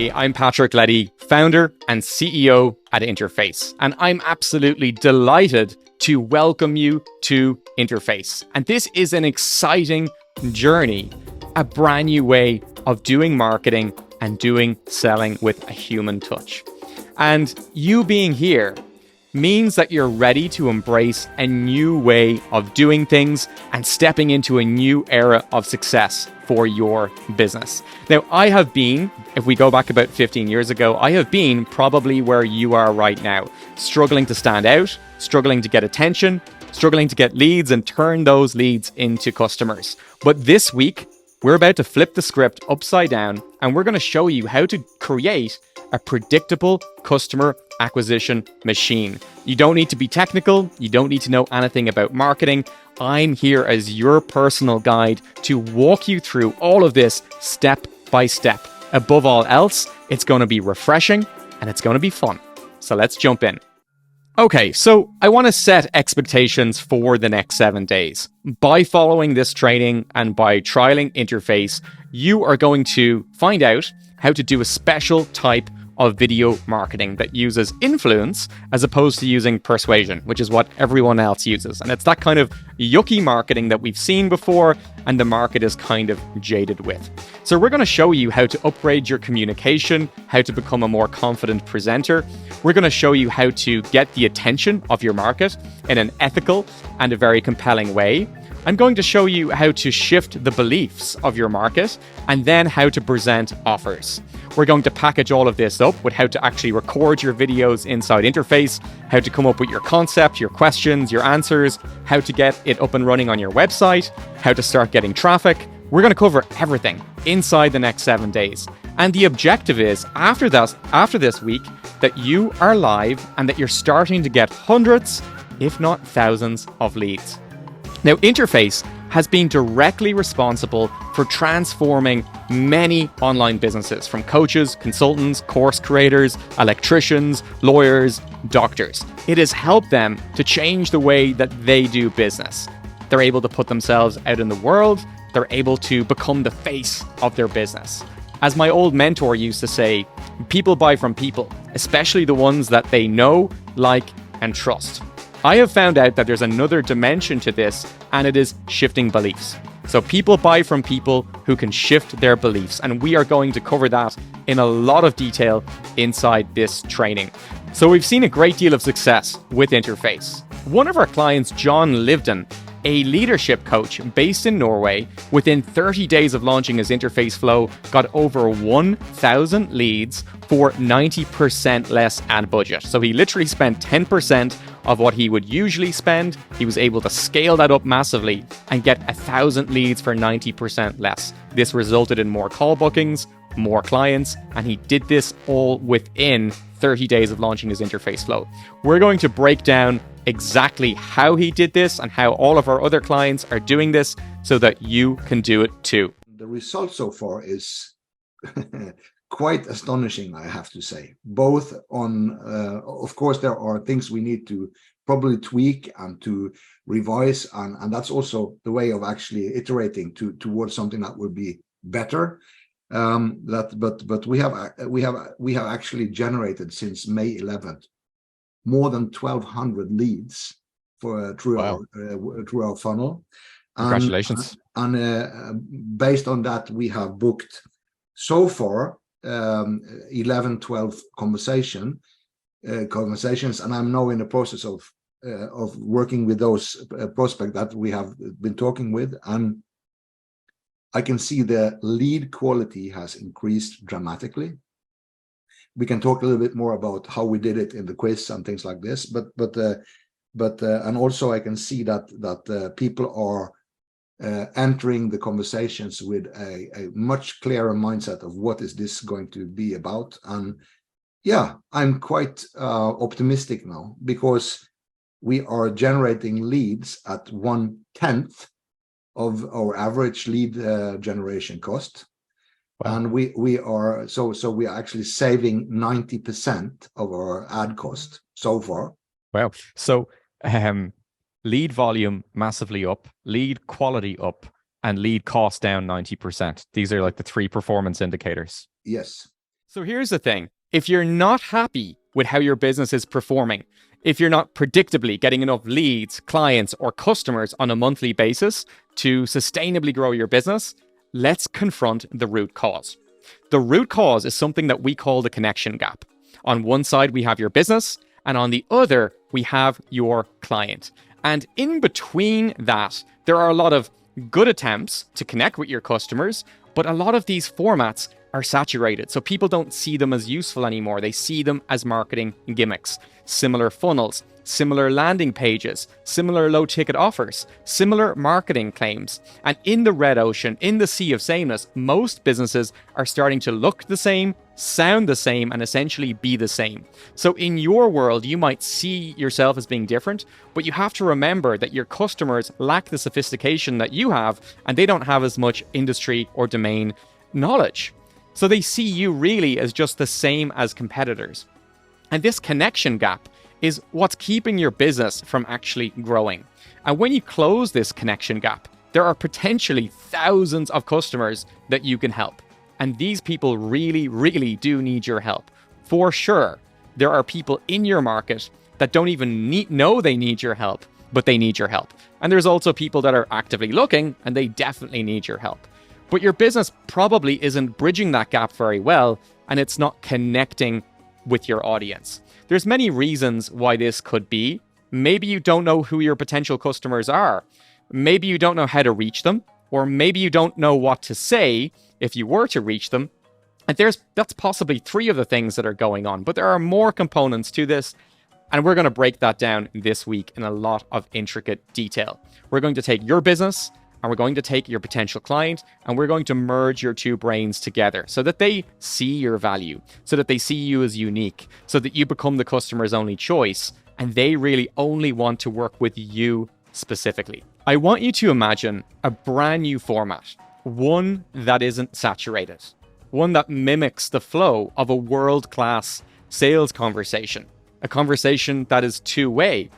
Hi, I'm Patrick Leddy, founder and CEO at Interface, and I'm absolutely delighted to welcome you to Interface. And this is an exciting journey, a brand new way of doing marketing and doing selling with a human touch. And you being here means that you're ready to embrace a new way of doing things and stepping into a new era of success for your business. Now, I have been, if we go back about 15 years ago, I have been probably where you are right now, struggling to stand out, struggling to get attention, struggling to get leads and turn those leads into customers. But this week, we're about to flip the script upside down, and we're going to show you how to create a predictable customer acquisition machine. You don't need to be technical. You don't need to know anything about marketing. I'm here as your personal guide to walk you through all of this step by step. Above all else, it's going to be refreshing and it's going to be fun. So let's jump in. Okay, so I want to set expectations for the next 7 days. By following this training and by trialing Interface, you are going to find out how to do a special type of video marketing that uses influence as opposed to using persuasion, which is what everyone else uses. And it's that kind of yucky marketing that we've seen before and the market is kind of jaded with. So we're going to show you how to upgrade your communication, how to become a more confident presenter. We're going to show you how to get the attention of your market in an ethical and a very compelling way. I'm going to show you how to shift the beliefs of your market and then how to present offers. We're going to package all of this up with how to actually record your videos inside Interface, how to come up with your concept, your questions, your answers, how to get it up and running on your website, how to start getting traffic. We're going to cover everything inside the next 7 days. And the objective is, after this week, that you are live and that you're starting to get hundreds, if not thousands, of leads. Now, Interface has been directly responsible for transforming many online businesses, from coaches, consultants, course creators, electricians, lawyers, doctors. It has helped them to change the way that they do business. They're able to put themselves out in the world. They're able to become the face of their business. As my old mentor used to say, people buy from people, especially the ones that they know, like, and trust. I have found out that there's another dimension to this, and it is shifting beliefs. So people buy from people who can shift their beliefs, and we are going to cover that in a lot of detail inside this training. So we've seen a great deal of success with Interface. One of our clients, John Livden, a leadership coach based in Norway, within 30 days of launching his Interface Flow, got over 1,000 leads for 90% less ad budget. So he literally spent 10% of what he would usually spend. He was able to scale that up massively and get 1,000 leads for 90% less. This resulted in more call bookings, more clients, and he did this all within 30 days of launching his Interface Flow. We're going to break down exactly how he did this and how all of our other clients are doing this so that you can do it too. The result so far is quite astonishing, I have to say. Both on, of course, there are things we need to probably tweak and to revise, and that's also the way of actually iterating towards something that would be better. But we have actually generated since May 11th more than 1,200 leads for through our funnel. Congratulations! And based on that, we have booked so far 11, 12 conversations, and I'm now in the process of working with those prospects that we have been talking with, and I can see the lead quality has increased dramatically. We can talk a little bit more about how we did it in the quiz and things like this, but and also I can see that people are entering the conversations with a much clearer mindset of what is this going to be about. And yeah, I'm quite optimistic now, because we are generating leads at 1/10 of our average lead generation cost. Wow. And we are actually saving 90% of our ad cost so far. Wow. So lead volume massively up, lead quality up, and lead cost down 90%. These are like the three performance indicators. Yes. So here's the thing. If you're not happy with how your business is performing, if you're not predictably getting enough leads, clients, or customers on a monthly basis to sustainably grow your business, let's confront the root cause. The root cause is something that we call the connection gap. On one side, we have your business, and on the other, we have your client. And in between that, there are a lot of good attempts to connect with your customers, but a lot of these formats are saturated. So people don't see them as useful anymore. They see them as marketing gimmicks, similar funnels, similar landing pages, similar low ticket offers, similar marketing claims. And in the red ocean, in the sea of sameness, most businesses are starting to look the same, sound the same, and essentially be the same. So in your world, you might see yourself as being different, but you have to remember that your customers lack the sophistication that you have, and they don't have as much industry or domain knowledge. So they see you really as just the same as competitors. And this connection gap is what's keeping your business from actually growing. And when you close this connection gap, there are potentially thousands of customers that you can help. And these people really, really do need your help. For sure, there are people in your market that don't even know they need your help, but they need your help. And there's also people that are actively looking and they definitely need your help. But your business probably isn't bridging that gap very well, and it's not connecting with your audience. There's many reasons why this could be. Maybe you don't know who your potential customers are. Maybe you don't know how to reach them, or maybe you don't know what to say if you were to reach them. And that's possibly 3 of the things that are going on, but there are more components to this. And we're going to break that down this week in a lot of intricate detail. We're going to take your business and we're going to take your potential client and we're going to merge your 2 brains together so that they see your value, so that they see you as unique, so that you become the customer's only choice and they really only want to work with you specifically. I want you to imagine a brand new format, one that isn't saturated, one that mimics the flow of a world-class sales conversation, a conversation that is 2-way,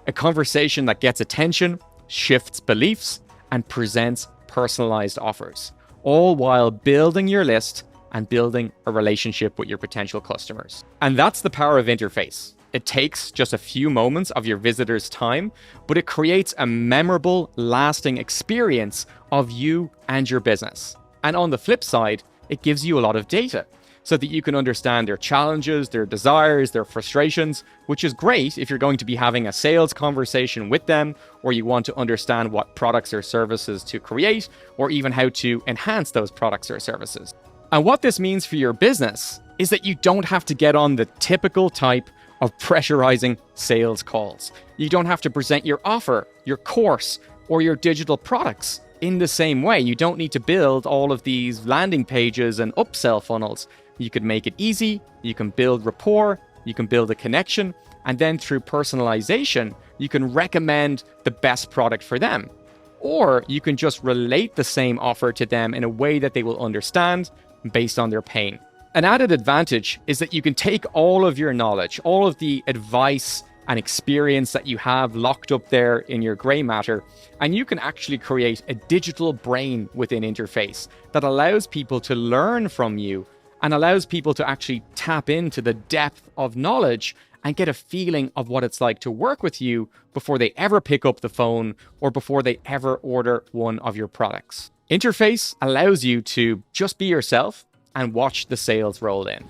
a conversation that gets attention, shifts beliefs, and presents personalized offers, all while building your list and building a relationship with your potential customers. And that's the power of Interface. It takes just a few moments of your visitors' time, but it creates a memorable, lasting experience of you and your business. And on the flip side, it gives you a lot of data so that you can understand their challenges, their desires, their frustrations, which is great if you're going to be having a sales conversation with them, or you want to understand what products or services to create, or even how to enhance those products or services. And what this means for your business is that you don't have to get on the typical type of pressurizing sales calls. You don't have to present your offer, your course, or your digital products in the same way. You don't need to build all of these landing pages and upsell funnels. You could make it easy, you can build rapport, you can build a connection, and then through personalization, you can recommend the best product for them. Or you can just relate the same offer to them in a way that they will understand based on their pain. An added advantage is that you can take all of your knowledge, all of the advice and experience that you have locked up there in your gray matter, and you can actually create a digital brain within Interface that allows people to learn from you and allows people to actually tap into the depth of knowledge and get a feeling of what it's like to work with you before they ever pick up the phone or before they ever order one of your products. Interface allows you to just be yourself and watch the sales roll in.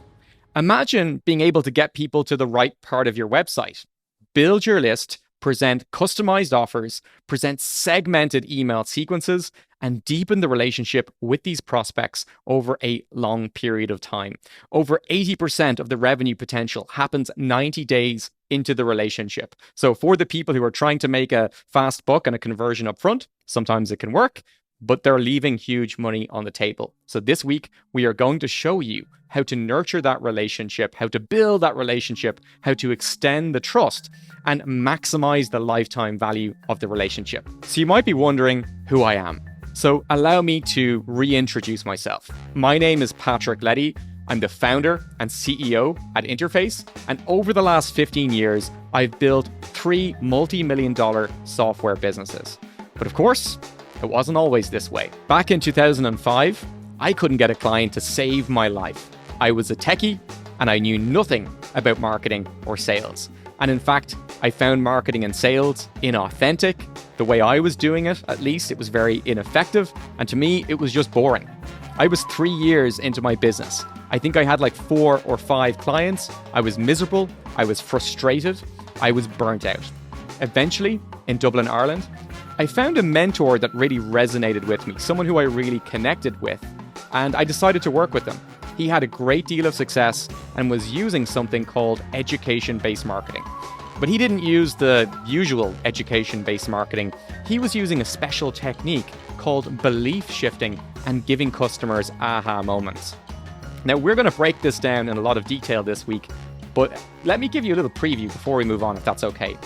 Imagine being able to get people to the right part of your website, build your list, present customized offers, present segmented email sequences, and deepen the relationship with these prospects over a long period of time. Over 80% of the revenue potential happens 90 days into the relationship. So for the people who are trying to make a fast buck and a conversion up front, sometimes it can work, but they're leaving huge money on the table. So this week, we are going to show you how to nurture that relationship, how to build that relationship, how to extend the trust, and maximize the lifetime value of the relationship. So you might be wondering who I am. So allow me to reintroduce myself. My name is Patrick Leddy. I'm the founder and CEO at Interface. And over the last 15 years, I've built 3 multi-million-dollar software businesses. But of course, it wasn't always this way. Back in 2005, I couldn't get a client to save my life. I was a techie and I knew nothing about marketing or sales. And in fact, I found marketing and sales inauthentic. The way I was doing it, at least, it was very ineffective. And to me, it was just boring. I was 3 years into my business. I think I had like 4 or 5 clients. I was miserable. I was frustrated. I was burnt out. Eventually, in Dublin, Ireland, I found a mentor that really resonated with me, someone who I really connected with, and I decided to work with him. He had a great deal of success and was using something called education-based marketing. But he didn't use the usual education-based marketing. He was using a special technique called belief shifting and giving customers aha moments. Now, we're going to break this down in a lot of detail this week, but let me give you a little preview before we move on, if that's okay.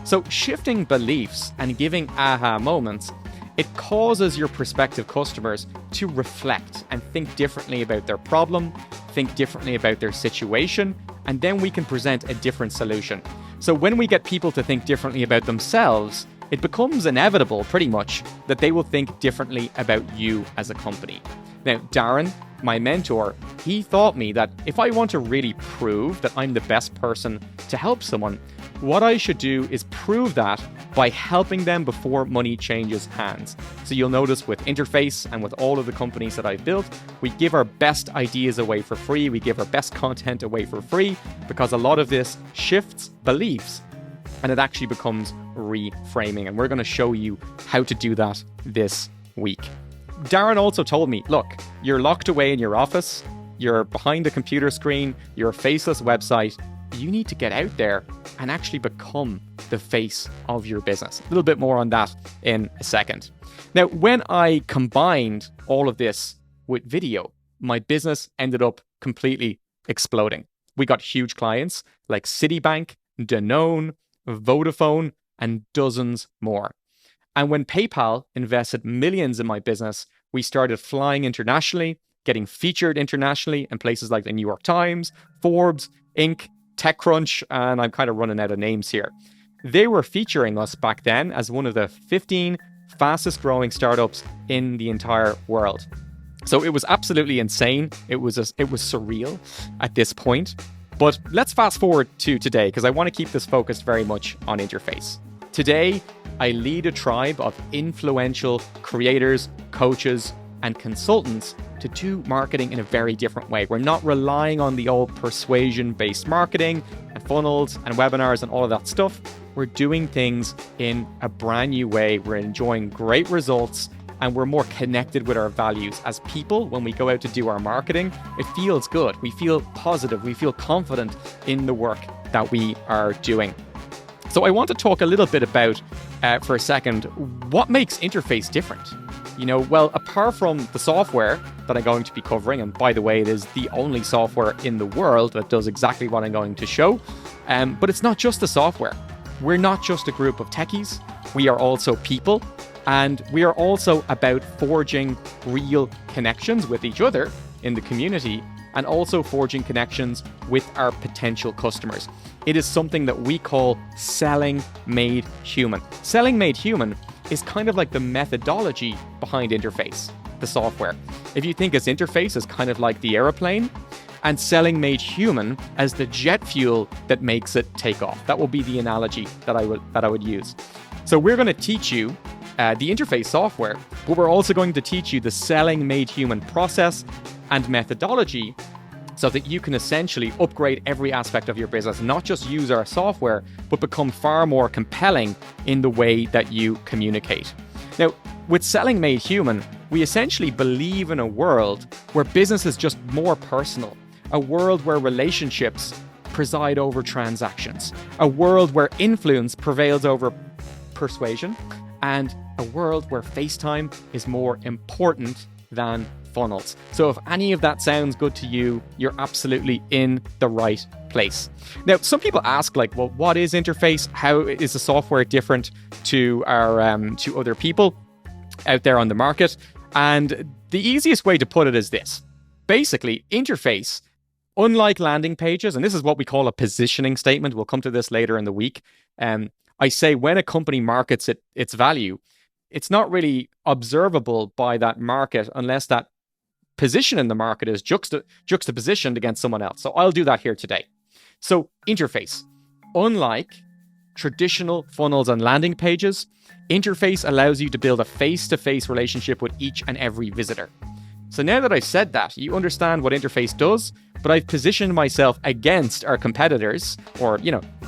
So, shifting beliefs and giving aha moments, it causes your prospective customers to reflect and think differently about their problem, think differently about their situation, and then we can present a different solution. So when we get people to think differently about themselves, it becomes inevitable, pretty much, that they will think differently about you as a company. Now, Darren, my mentor, he taught me that if I want to really prove that I'm the best person to help someone, what I should do is prove that by helping them before money changes hands. So you'll notice with Interface and with all of the companies that I've built, we give our best ideas away for free. We give our best content away for free because a lot of this shifts beliefs and it actually becomes reframing. And we're going to show you how to do that this week. Darren also told me, look, you're locked away in your office, you're behind a computer screen, you're a faceless website. You need to get out there and actually become the face of your business. A little bit more on that in a second. Now, when I combined all of this with video, my business ended up completely exploding. We got huge clients like Citibank, Danone, Vodafone, and dozens more. And when PayPal invested millions in my business, we started flying internationally, getting featured internationally in places like the New York Times, Forbes, Inc., TechCrunch, and I'm kind of running out of names here. They were featuring us back then as one of the 15 fastest growing startups in the entire world. So it was absolutely insane. It was surreal at this point. But let's fast forward to today because I want to keep this focused very much on Interface. Today, I lead a tribe of influential creators, coaches, and consultants to do marketing in a very different way. We're not relying on the old persuasion-based marketing and funnels and webinars and all of that stuff. We're doing things in a brand new way. We're enjoying great results and we're more connected with our values. As people, when we go out to do our marketing, it feels good. We feel positive. We feel confident in the work that we are doing. So I want to talk a little bit about, for a second, what makes Interface different. Well, apart from the software that I'm going to be covering, and by the way, it is the only software in the world that does exactly what I'm going to show, but it's not just the software. We're not just a group of techies. We are also people, and we are also about forging real connections with each other in the community and also forging connections with our potential customers. It is something that we call selling made human. Selling made human is kind of like the methodology behind Interface, the software. If you think as Interface as kind of like the airplane, and selling made human as the jet fuel that makes it take off. That will be the analogy that I would use. So we're going to teach you the Interface software, but we're also going to teach you the selling made human process and methodology so that you can essentially upgrade every aspect of your business, not just use our software, but become far more compelling in the way that you communicate. Now, with Selling Made Human, we essentially believe in a world where business is just more personal, a world where relationships preside over transactions, a world where influence prevails over persuasion, and a world where FaceTime is more important than funnels. So if any of that sounds good to you, you're absolutely in the right place. Now, some people ask, well, what is Interface? How is the software different to our to other people out there on the market? And the easiest way to put it is this. Basically, Interface, unlike landing pages, and this is what we call a positioning statement. We'll come to this later in the week. I say when a company markets its value, it's not really observable by that market unless that position in the market is juxtapositioned against someone else. So I'll do that here today. So interface. Unlike traditional funnels and landing pages, interface allows you to build a face-to-face relationship with each and every visitor. So now that I've said that, you understand what interface does, but I've positioned myself against our competitors, or,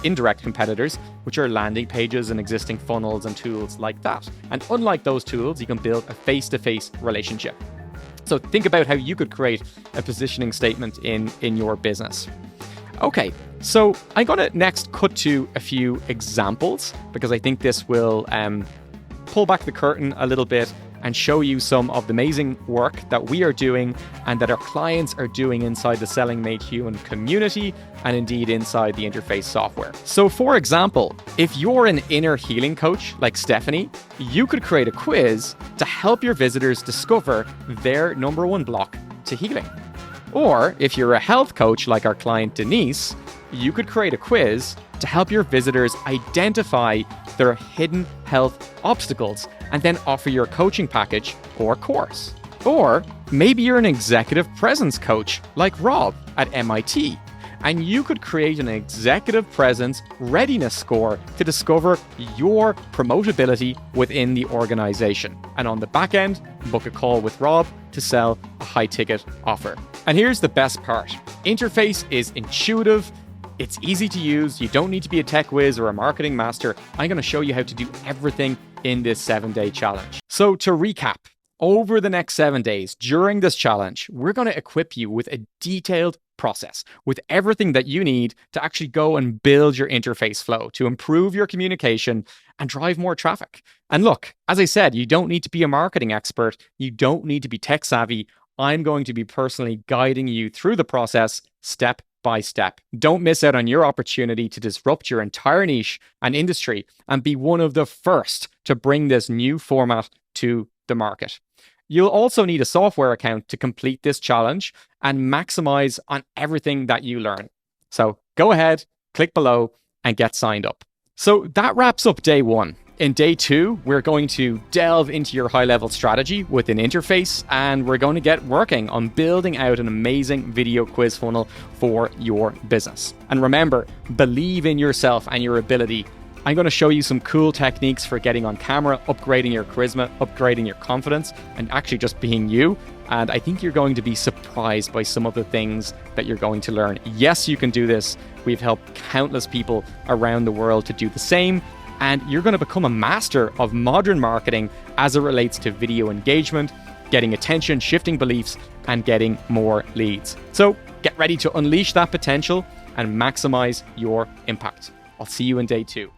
indirect competitors, which are landing pages and existing funnels and tools like that. And unlike those tools, you can build a face-to-face relationship. So think about how you could create a positioning statement in your business. Okay, so I'm going to next cut to a few examples, because I think this will pull back the curtain a little bit and show you some of the amazing work that we are doing and that our clients are doing inside the Selling Made Human community and indeed inside the Interface software. So for example, if you're an inner healing coach like Stephanie, you could create a quiz to help your visitors discover their number one block to healing. Or if you're a health coach like our client Denise, you could create a quiz to help your visitors identify their hidden health obstacles and then offer your coaching package or course. Or maybe you're an executive presence coach like Rob at MIT, and you could create an executive presence readiness score to discover your promotability within the organization. And on the back end, book a call with Rob to sell a high ticket offer. And here's the best part. Interface is intuitive. It's easy to use. You don't need to be a tech whiz or a marketing master. I'm going to show you how to do everything in this 7-day challenge. So to recap, over the next 7 days during this challenge, we're going to equip you with a detailed process with everything that you need to actually go and build your interface flow to improve your communication and drive more traffic. And look, as I said, you don't need to be a marketing expert. You don't need to be tech savvy. I'm going to be personally guiding you through the process step by step. Don't miss out on your opportunity to disrupt your entire niche and industry and be one of the first to bring this new format to the market. You'll also need a software account to complete this challenge and maximize on everything that you learn. So go ahead, click below and get signed up. So that wraps up day 1. In day 2, we're going to delve into your high-level strategy with an interface, and we're going to get working on building out an amazing video quiz funnel for your business. And remember, believe in yourself and your ability. I'm going to show you some cool techniques for getting on camera, upgrading your charisma, upgrading your confidence, and actually just being you. And I think you're going to be surprised by some of the things that you're going to learn. Yes, you can do this. We've helped countless people around the world to do the same. And you're going to become a master of modern marketing as it relates to video engagement, getting attention, shifting beliefs, and getting more leads. So get ready to unleash that potential and maximize your impact. I'll see you in day 2.